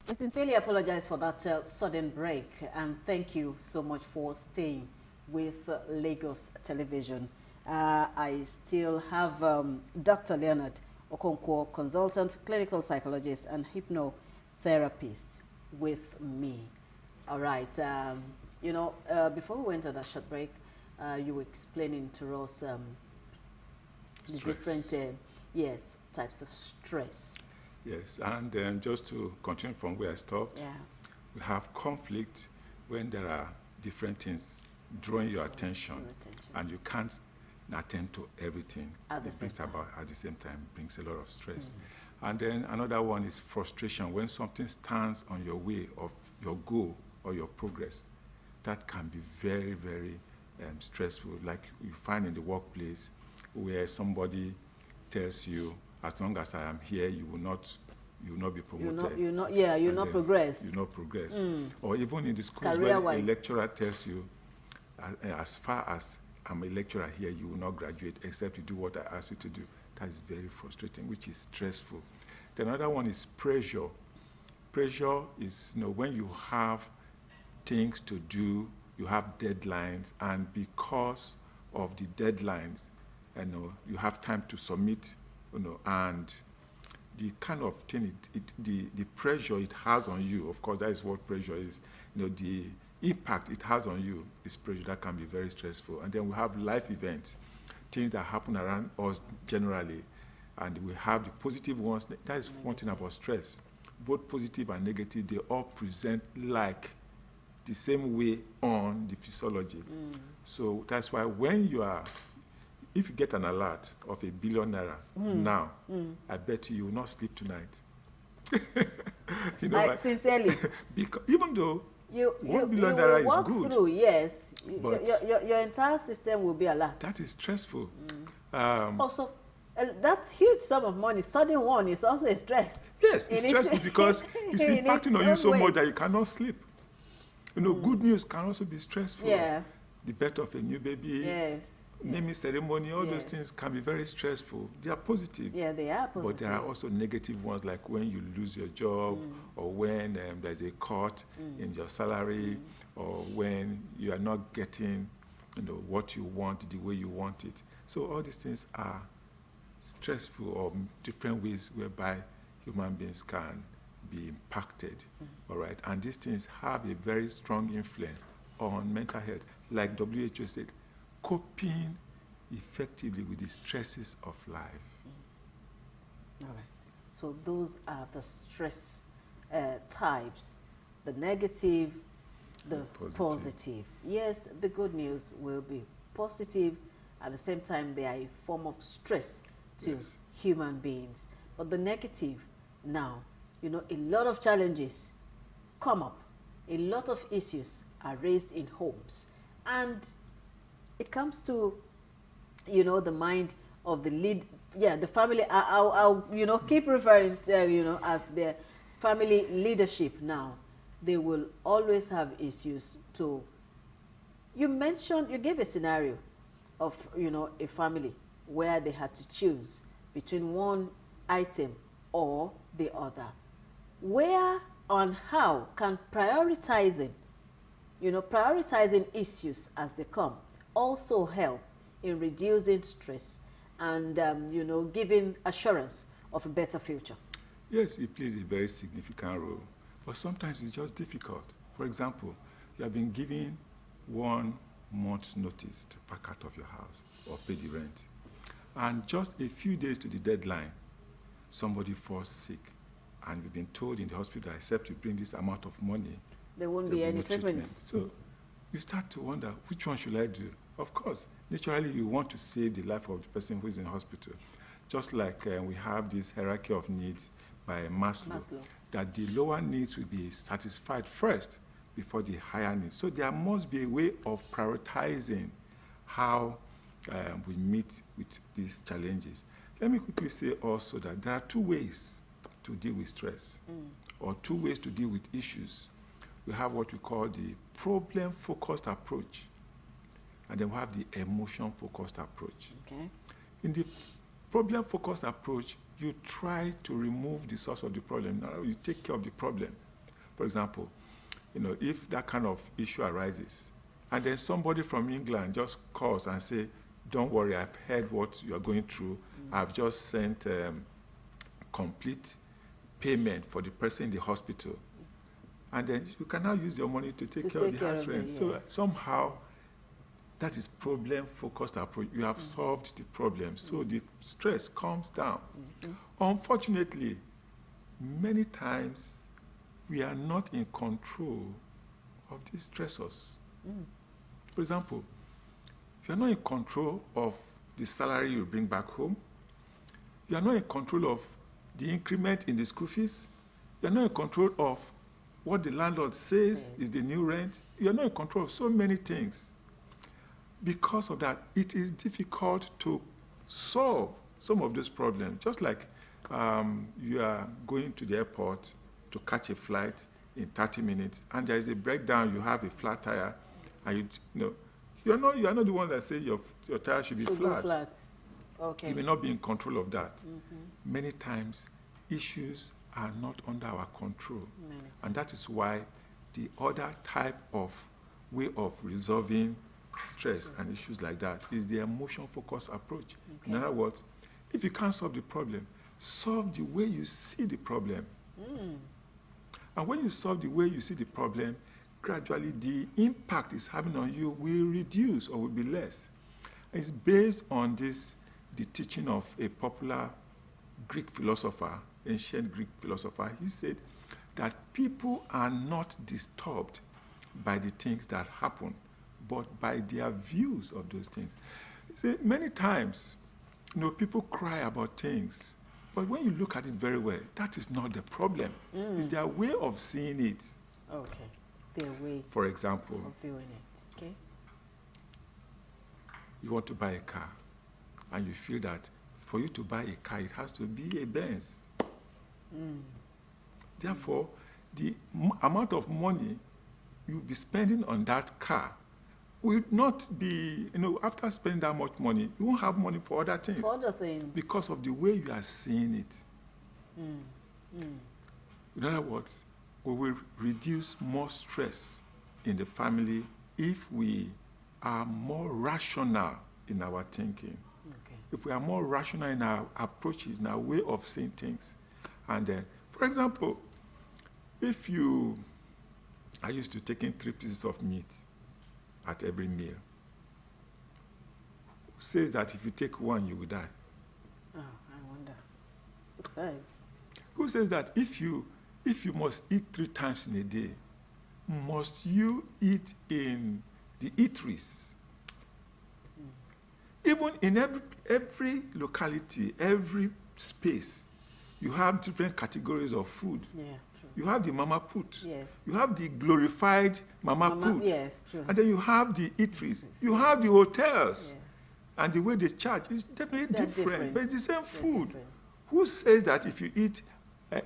I sincerely apologize for that sudden break, and thank you so much for staying with Lagos Television. I still have Dr. Leonard Okonkwo, consultant, clinical psychologist, and hypnotherapist with me. All right. Before we went on that short break, you were explaining to us the different, types of stress. Yes, and just to continue from where I stopped, we have conflict when there are different things drawing your attention, and you can't attend to everything At the same time. At the same time brings a lot of stress. And then another one is frustration, when something stands on your way of your goal or your progress. That can be very, very stressful, like you find in the workplace where somebody tells you, as long as I am here, you will not be promoted. You'll not progress. You not progress. Or even in the schools Career where a wise. lecturer tells you, as far as I'm a lecturer here, you will not graduate except you do what I ask you to do. That is very frustrating, which is stressful. Then another one is pressure. Pressure is when you have things to do, you have deadlines, and because of the deadlines, you have time to submit, and the kind of thing, the pressure it has on you, of course, that is what pressure is. The impact it has on you is pressure that can be very stressful. And then we have life events, things that happen around us generally, and we have the positive ones. That is one thing about stress. Both positive and negative, they all present like the same way on the physiology. So that's why if you get an alert of ₦1 billion now, I bet you will not sleep tonight. Sincerely. Because even though $1 billion will is walk good, through, yes. but Your entire system will be alert. that is stressful. Also, that huge sum of money, sudden one, is also a stress. Yes, it's stressful because it's impacting on you so much that you cannot sleep. Good news can also be stressful. Yeah. The birth of a new baby, Yes. naming ceremony, all those things can be very stressful. They are positive. Yeah, they are positive. But there are also negative ones, like when you lose your job, or when there's a cut in your salary, or when you are not getting what you want the way you want it. So all these things are stressful, or different ways whereby human beings can be impacted. All right, and these things have a very strong influence on mental health. Like WHO said, coping effectively with the stresses of life. All right. So those are the stress types: the negative, the positive. Yes, the good news will be positive. At the same time, they are a form of stress to human beings. But the negative, now, a lot of challenges come up. A lot of issues are raised in homes. And it comes to, the mind of the family. I'll keep referring to, as the family leadership now. They will always have issues to. You gave a scenario of, a family where they had to choose between one item or the other. Where and how can prioritizing issues as they come also help in reducing stress and, giving assurance of a better future? Yes, it plays a very significant role, but sometimes it's just difficult. For example, you have been given 1 month's notice to pack out of your house or pay the rent. And just a few days to the deadline, somebody falls sick, and you've been told in the hospital, except you bring this amount of money, there won't be any treatment. So you start to wonder, which one should I do? Of course, naturally you want to save the life of the person who is in hospital. Just like we have this hierarchy of needs by Maslow, that the lower needs will be satisfied first before the higher needs. So there must be a way of prioritizing how we meet with these challenges. Let me quickly say also that there are 2 ways to deal with stress, or 2 ways to deal with issues. We have what we call the problem-focused approach, and then we have the emotion-focused approach. Okay. In the problem-focused approach, you try to remove the source of the problem. Now you take care of the problem. For example, if that kind of issue arises, and then somebody from England just calls and say, don't worry, I've heard what you're going through. I've just sent complete payment for the person in the hospital. And then you can now use your money to take care of the house rent. So somehow, that is problem-focused approach. You have solved the problem, so the stress comes down. Unfortunately, many times, we are not in control of these stressors. For example, you are not in control of the salary you bring back home. You are not in control of the increment in the school fees. You are not in control of what the landlord says is the new rent. You are not in control of so many things. Because of that, it is difficult to solve some of those problems. Just like you are going to the airport to catch a flight in 30 minutes, and there is a breakdown, you have a flat tire, and you are not the one that say your tire should be flat. Okay. You may not be in control of that. Many times, issues are not under our control. And that is why the other type of way of resolving stress and issues like that is the emotion-focused approach. In other words, if you can't solve the problem, solve the way you see the problem. And when you solve the way you see the problem, gradually the impact it's having on you will reduce or will be less. It's based on the teaching of a popular Greek philosopher, ancient Greek philosopher. He said that people are not disturbed by the things that happen, but by their views of those things. See, many times, people cry about things, but when you look at it very well, that is not the problem. It's their way of seeing it. Okay, their way. For example, of viewing it. Okay. You want to buy a car, and you feel that for you to buy a car, it has to be a Benz. Therefore, the amount of money you'll be spending on that car will not be, after spending that much money, you won't have money for other things. For other things. Because of the way you are seeing it. In other words, we will reduce more stress in the family if we are more rational in our thinking. If we are more rational in our approaches, in our way of seeing things. And for example, if you are used to taking 3 pieces of meat at every meal, who says that if you take one, you will die? Oh, I wonder. Who says? Who says that if you must eat 3 times in a day, must you eat in the eateries? Even in every locality, every space, you have different categories of food. Yeah, true. You have the mama put. Yes. You have the glorified mama put. Yes, true. And then you have the eateries. You have the hotels. Yes. And the way they charge is definitely different. But it's the same food. Different. Who says that if you eat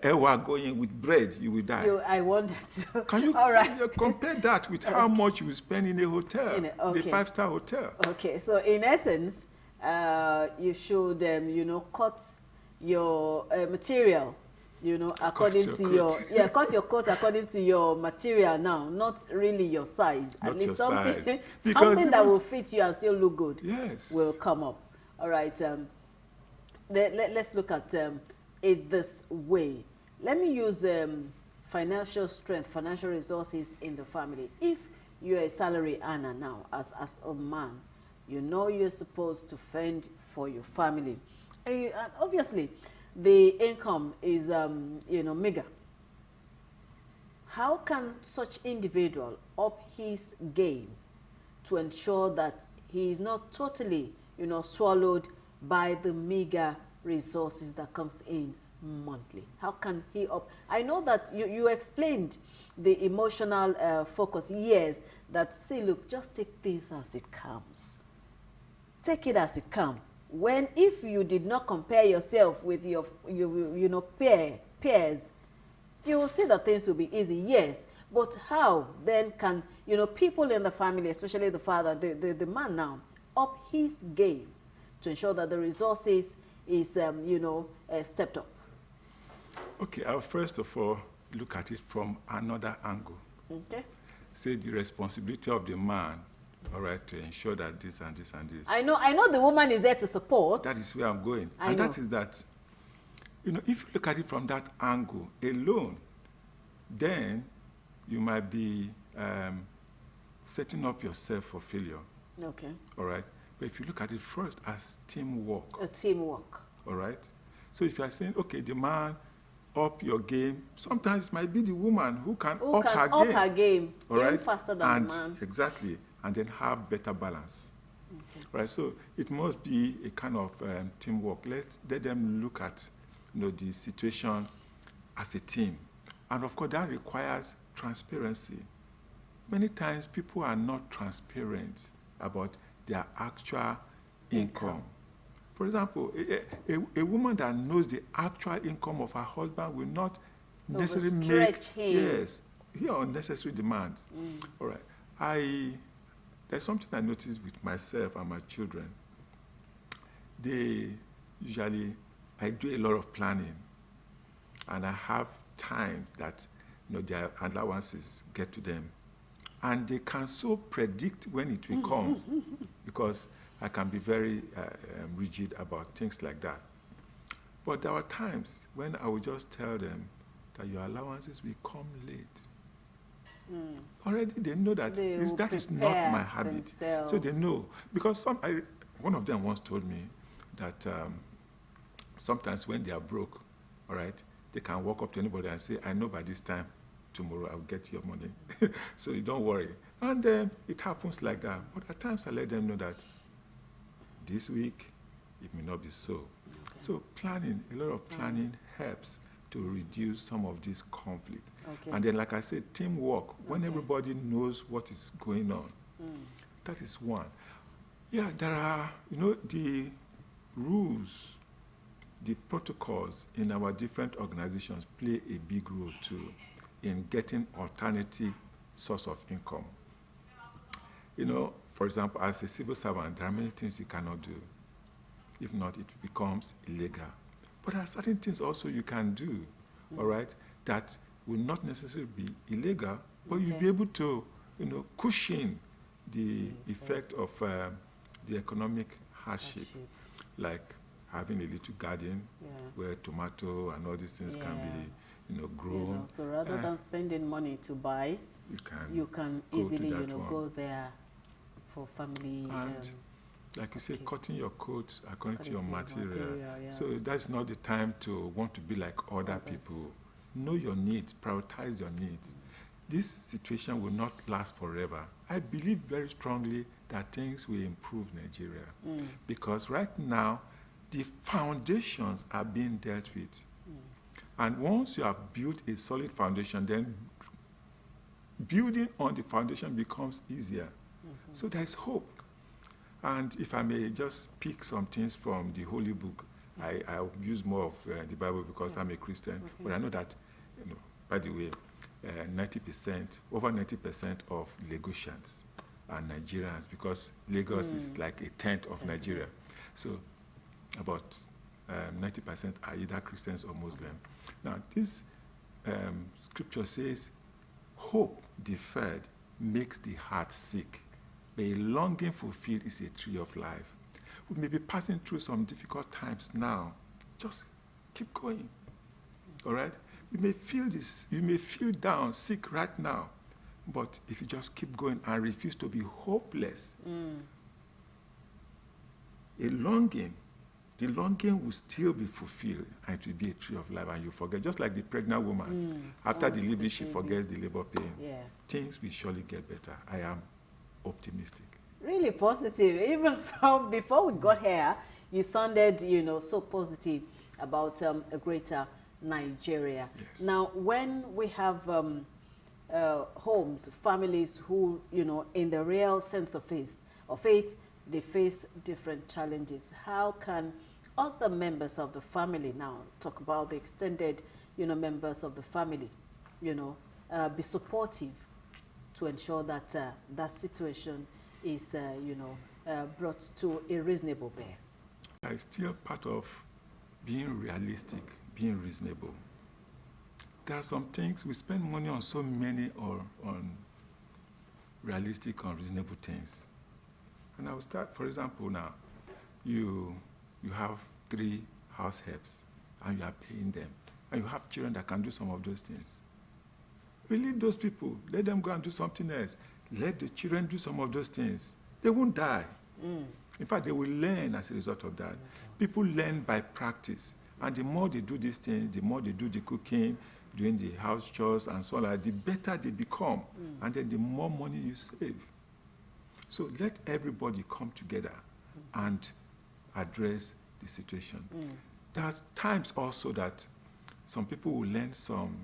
ewa going with bread, you will die? I wonder to. Can you All right. compare that with how much you will spend in a hotel, the 5-star hotel? Okay, so in essence, you should, cut your material, according to cut your coat according to your material now, not really your size. Not At least your something, size. something that will fit you and still look good. Yes. Will come up. All right. Let's look at it this way. Let me use financial strength, financial resources in the family. If you're a salary earner now, as a man, you're supposed to fend for your family. And obviously, the income is, meager. How can such individual up his game to ensure that he is not totally, swallowed by the meager resources that comes in monthly? How can he up? I know that you explained the emotional focus. Yes, that say, look, just take things as it comes. Take it as it comes. If you did not compare yourself with your peers, you will see that things will be easy. Yes, but how then can people in the family, especially the father, the man now, up his game to ensure that the resources is stepped up? Okay, I'll first of all look at it from another angle. Okay. Say the responsibility of the man, all right, to ensure that this and this and this. I know the woman is there to support. That is where I'm going. I And know. that is that, if you look at it from that angle alone, then you might be setting up yourself for failure, Okay. all right? But if you look at it first as teamwork, A teamwork. all right? So if you are saying, okay, the man, up your game, sometimes it might be the woman who can Who up can her up game. her game All even right? faster than And the man. exactly, and then have better balance. Okay. Right, so it must be a kind of teamwork. Let them look at the situation as a team. And of course, that requires transparency. Many times people are not transparent about their actual income. For example, a woman that knows the actual income of her husband will not necessarily make Overstretch him. unnecessary demands. All right. There's something I noticed with myself and my children. I do a lot of planning, and I have times that their allowances get to them, and they can so predict when it will come, because I can be very rigid about things like that. But there are times when I would just tell them that your allowances will come late. Already they know that They will that is not prepare my habit. themselves. So they know. Because one of them once told me that sometimes when they are broke, all right, they can walk up to anybody and say, I know by this time tomorrow I'll get your money. So you don't worry. And it happens like that. But at times I let them know that this week it may not be so. Okay. So planning, a lot of planning helps to reduce some of these conflicts. Okay. And then, like I said, teamwork, when Okay. everybody knows what is going on, that is one. Yeah, there are, the rules, the protocols in our different organizations play a big role too in getting alternative source of income. For example, as a civil servant, there are many things you cannot do. If not, it becomes illegal. But there are certain things also you can do, all right, that will not necessarily be illegal, but you'll be able to, cushion the effect of the economic hardship, like having a little garden where tomato and all these things can be, grown. So rather than spending money to buy, you can go to easily, that one. go there for family. And like you say, okay. cutting your coat according to your According to your material. material, yeah. So that's not the time to want to be like other Others. people. Know your needs, prioritize your needs. This situation will not last forever. I believe very strongly that things will improve Nigeria. Because right now, the foundations are being dealt with. And once you have built a solid foundation, then building on the foundation becomes easier. So there's hope. And if I may just pick some things from the Holy Book, I'll use more of the Bible because I'm a Christian. Okay. But I know that, by the way, 90%, over 90% of Lagosians are Nigerians because Lagos is like a tenth of Nigeria. So about 90% are either Christians or Muslim. Now, this scripture says, hope deferred makes the heart sick, but a longing fulfilled is a tree of life. We may be passing through some difficult times now. Just keep going. All right? You may feel this, you may feel down, sick right now, but if you just keep going and refuse to be hopeless, the longing will still be fulfilled and it will be a tree of life and you forget. Just like the pregnant woman, after delivery, she forgets the labor pain. Yeah. Things will surely get better. I am optimistic. Really positive. Even from before we got here, you sounded, so positive about a greater Nigeria. Yes. Now, when we have homes, families who, in the real sense of faith, they face different challenges. How can other members of the family, now talk about the extended, members of the family, be supportive to ensure that that situation is, brought to a reasonable bear? It's still part of being realistic, being reasonable. there are some things we spend money on, so many or on realistic, unreasonable things. And I will start, for example, now, you have 3 house helps, and you are paying them, and you have children that can do some of those things. Release those people. Let them go and do something else. Let the children do some of those things. They won't die. In fact, they will learn as a result of that. People learn by practice. And the more they do these things, the more they do the cooking, doing the house chores and so on, the better they become. And then the more money you save. So let everybody come together and address the situation. There's times also that some people will learn some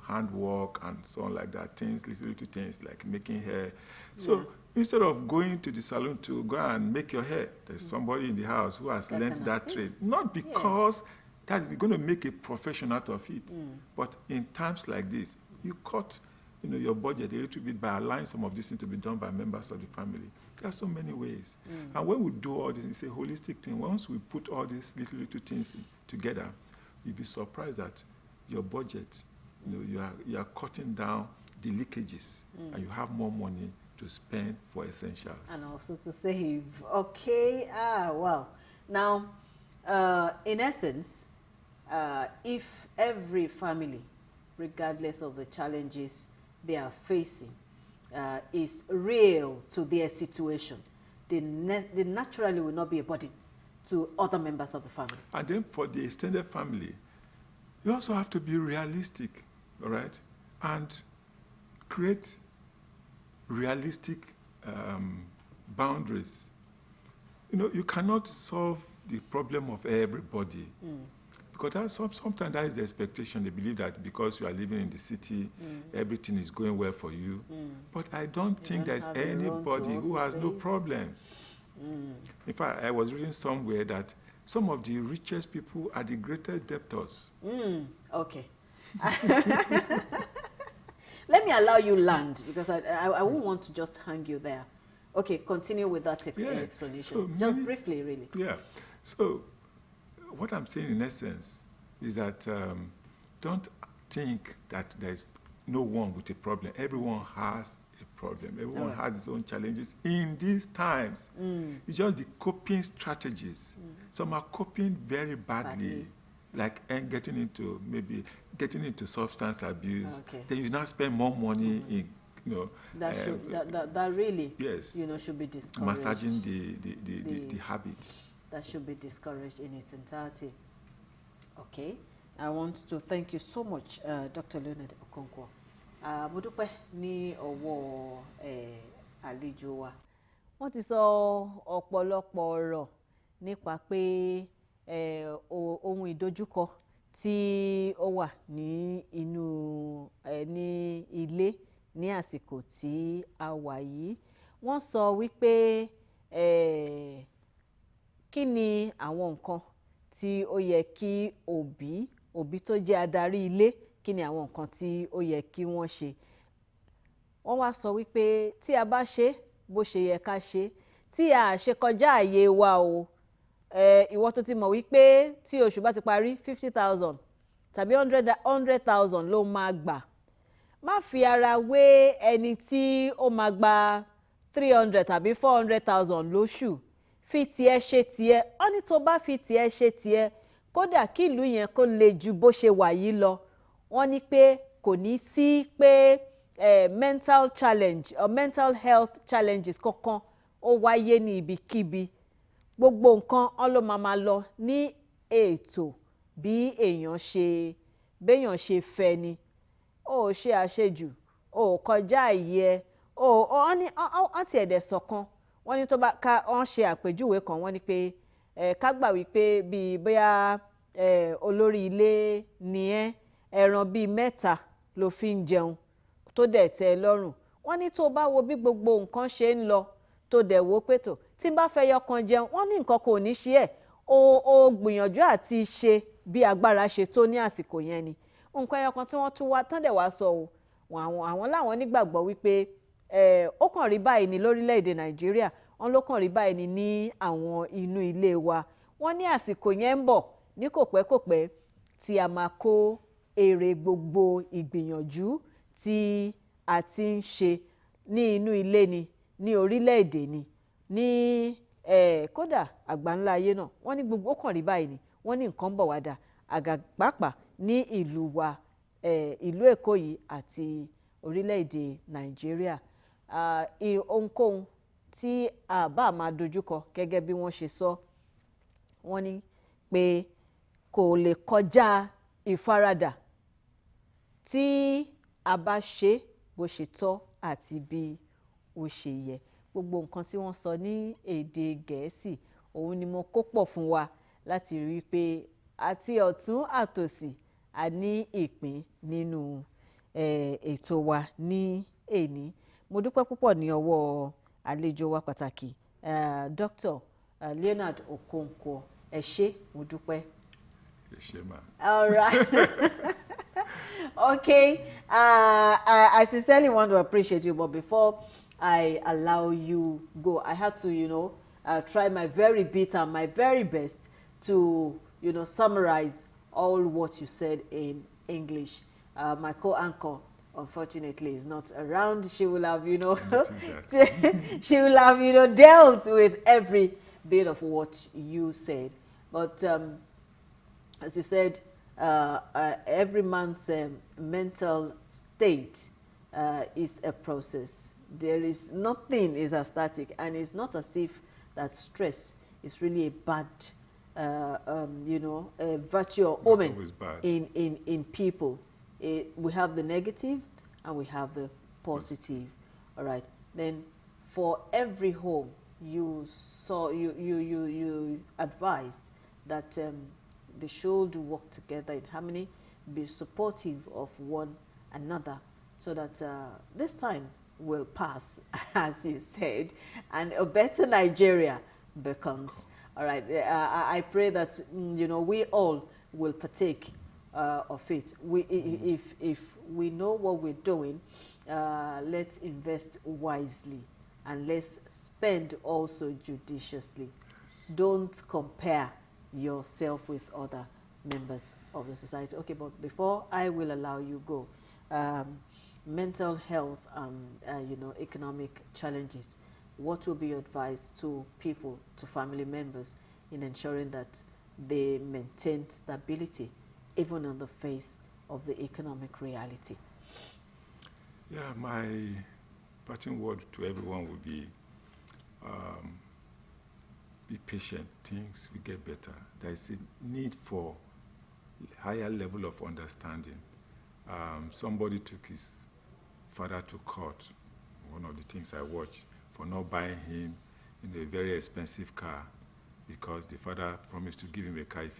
handwork and so on like that, little things like making hair. So instead of going to the salon to go and make your hair, there's somebody in the house who has learned that trade. Not because that is going to make a profession out of it, but in times like this, you cut your budget a little bit by allowing some of this thing to be done by members of the family. There are so many ways. And when we do all this, it's a holistic thing. Once we put all these little things together, you'll be surprised that your budget, you are cutting down the leakages, and you have more money to spend for essentials. And also to save. Okay, wow. Now, in essence, if every family, regardless of the challenges they are facing, is real to their situation, they naturally will not be a burden to other members of the family. And then for the extended family, you also have to be realistic, all right? And create realistic boundaries. You cannot solve the problem of everybody. Because sometimes that is the expectation. They believe that because you are living in the city, everything is going well for you. But I don't think there's anybody who has no problems. In fact, I was reading somewhere that some of the richest people are the greatest debtors. Okay. Let me allow you land, because I won't want to just hang you there. Okay, continue with that explanation. So just briefly, really. Yeah. So what I'm saying in essence is that don't think that there's no one with a problem. Everyone has a problem. Everyone has its own challenges in these times. It's just the coping strategies. Some are coping very badly. Like getting into substance abuse. Then you now spend more money in that really should be discouraged. Massaging the habit. That should be discouraged in its entirety. Okay, I want to thank you so much, Dr. Leonard Okonkwo. Mo dúpẹ́ ní ọwọ́ àlejò wa. Wọ́n ti sọ ọ̀pọ̀lọpọ̀ ọ̀rọ̀ nípa pé ohun ìdojúkọ tí ó wà ní inú ní ilé ní àsìkò tí a wà yìí. Wọ́n sọ wípé kí ni àwọn nǹkan tí ó yẹ kí òbí tó jẹ́ adarí ilé, kí ni àwọn nǹkan tí ó yẹ kí wọ́n ṣe. Wọ́n wá sọ wípé tí a bá ṣe bó ṣe yẹ ká ṣe, tí a ṣe kọjá àyè wa o, ìwọ tó ti mọ̀ wípé tí oṣù bá ti parí 50,000 tàbí 100,000 ló máa gbà. Má fi ara wé ẹni tí ó máa gba 300 tàbí 400,000 lóṣù. Fi tiẹ̀ ṣe tiẹ̀. Ó ní tó bá fi tiẹ̀ ṣe tiẹ̀, kódà kí ìlú yẹn kó le ju bó ṣe wà yìí lọ. Wọ́n ní pé kò ní sí pé mental challenge or mental health challenges kankan ó wáyé ní ibikíbi. Gbogbo nǹkan ló máa lọ ní ètò bí béèyàn ṣe fẹ́ ni. Ó ṣe àṣejù, ó kọjá àyè ẹ, ó ti ẹ̀dẹ̀ sọ̀kan. Wọ́n ní tó bá wọ́n ṣe àpèjúwe kan, wọ́n ní pé ká gbà wípé bí bóyá olórí ilé ni ẹran bíi 3 ló fi ń jẹun tó dẹ̀ tẹ́ lọ́rùn. Wọ́n ní tó bá wo bí gbogbo nǹkan ṣe ń lọ tó dẹ̀ wò pé tó tí bá fẹ́ yọkan jẹun, wọ́n ní nǹkan kò ní ṣe ẹ̀. Ó gbìyànjú àti ṣe bí agbára ṣe tó ní àsìkò yẹn ni. Nǹkan ẹyọkan tí wọ́n tún wá tán dẹ̀ wá sọ àwọn láwọn nígbàgbọ́ wípé ó kàn rí báyìí ní lórílẹ̀‐èdè Nàìjíríà, wọ́n ló kàn rí báyìí ní àwọn inú ilé wa. Wọ́n ní àsìkò yẹn ń bọ̀ ní kòpẹ́kòpẹ́ tí a máa kó èrè gbogbo ìgbìyànjú tí a ti ń ṣe ní inú ilé ni, ní orílẹ̀-èdè ni, ní kódà àgbáńlá ayé náà. Wọ́n ní gbogbo ó kàn rí báyìí ni, wọ́n ní nǹkan bọ̀ wá dà àgàpàpà ní ìlú wa, ìlú Èkó yìí àti orílẹ̀-èdè Nàìjíríà. Ohunkóhun tí a bá máa dojúkọ gẹ́gẹ́ bí wọ́n ṣe sọ, wọ́n ní pé kò lè kọjá ìfaradà tí a bá ṣe bó ṣe tọ́ àti bí ó ṣe yẹ. Gbogbo nǹkan tí wọ́n sọ ní èdè Gẹ̀ẹ́sì, òun ni mo kó pọ̀ fún wa láti rí i pé àti ọ̀tún àtòsì a ní ìpín nínú ètò wa ní èní. Mo dúpẹ́ púpọ̀ ní ọwọ́ àlejò wa pàtàkì, Dr. Leonard Okonkwo. Ẹ ṣé, mo dúpẹ́. Ẹ ṣé ma. All right. Okay. I sincerely want to appreciate you, but before I allow you go, I had to, try my very bit and my very best to, summarize all what you said in English. My co-anchor, unfortunately, is not around. She will have, she will have, dealt with every bit of what you said. But as you said, every man's mental state is a process. There is nothing is as static, and it's not as if that stress is really a bad, a virtue or omen in people. We have the negative and we have the positive. All right. Then, for every home, you advised that they should work together in harmony, be supportive of one another, so that this time will pass, as you said, and a better Nigeria becomes. All right. I pray that we all will partake of it. If we know what we're doing, let's invest wisely, and let's spend also judiciously. Don't compare yourself with other members of the society. Okay, but before I will allow you go, mental health and economic challenges, what will be your advice to people, to family members, in ensuring that they maintain stability even in the face of the economic reality? Yeah, my parting word to everyone would be patient. Things will get better. There is a need for higher level of understanding. Somebody took his father to court, one of the things I watched, for not buying him a very expensive car, because the father promised to give him a car if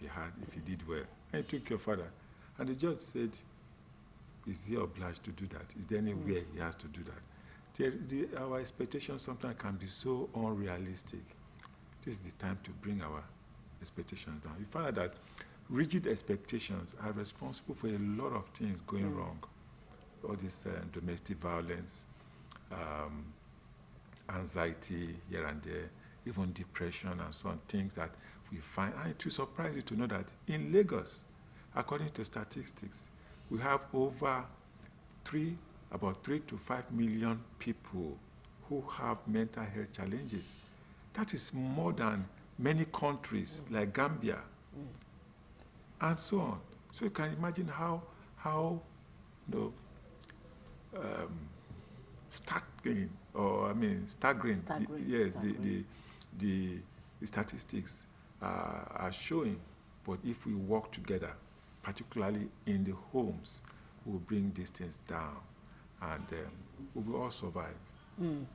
he did well. And he took your father. And the judge said, is he obliged to do that? Is there anywhere he has to do that? Our expectations sometimes can be so unrealistic. This is the time to bring our expectations down. You find out that rigid expectations are responsible for a lot of things going wrong. All this domestic violence, anxiety here and there, even depression and so on, things that we find. And it will surprise you to know that in Lagos, according to statistics, we have about 3 to 5 million people who have mental health challenges. That is more than many countries like Gambia and so on. So you can imagine how staggering, the statistics are showing. But if we work together, particularly in the homes, we'll bring these things down, and we will all survive, and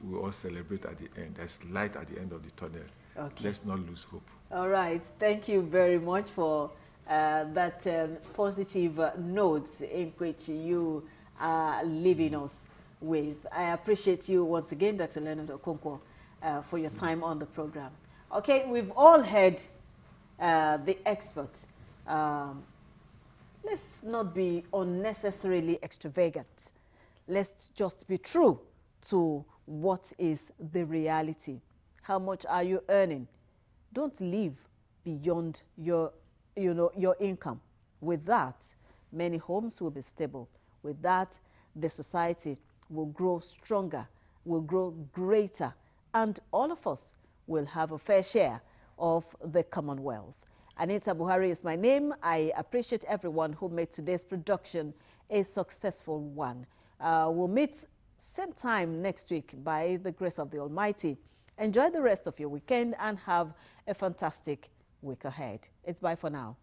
we'll all celebrate at the end. There's light at the end of the tunnel. Okay. Let's not lose hope. All right. Thank you very much for that positive notes in which you are leaving us with. I appreciate you once again, Dr. Leonard Okonkwo, for your time on the program. Okay, we've all heard the experts. Let's not be unnecessarily extravagant. Let's just be true to what is the reality. How much are you earning? Don't live beyond your income. With that, many homes will be stable. With that, the society will grow stronger, will grow greater, and all of us will have a fair share of the Commonwealth. Anita Buhari is my name. I appreciate everyone who made today's production a successful one. We'll meet same time next week by the grace of the Almighty. Enjoy the rest of your weekend and have a fantastic week ahead. It's bye for now.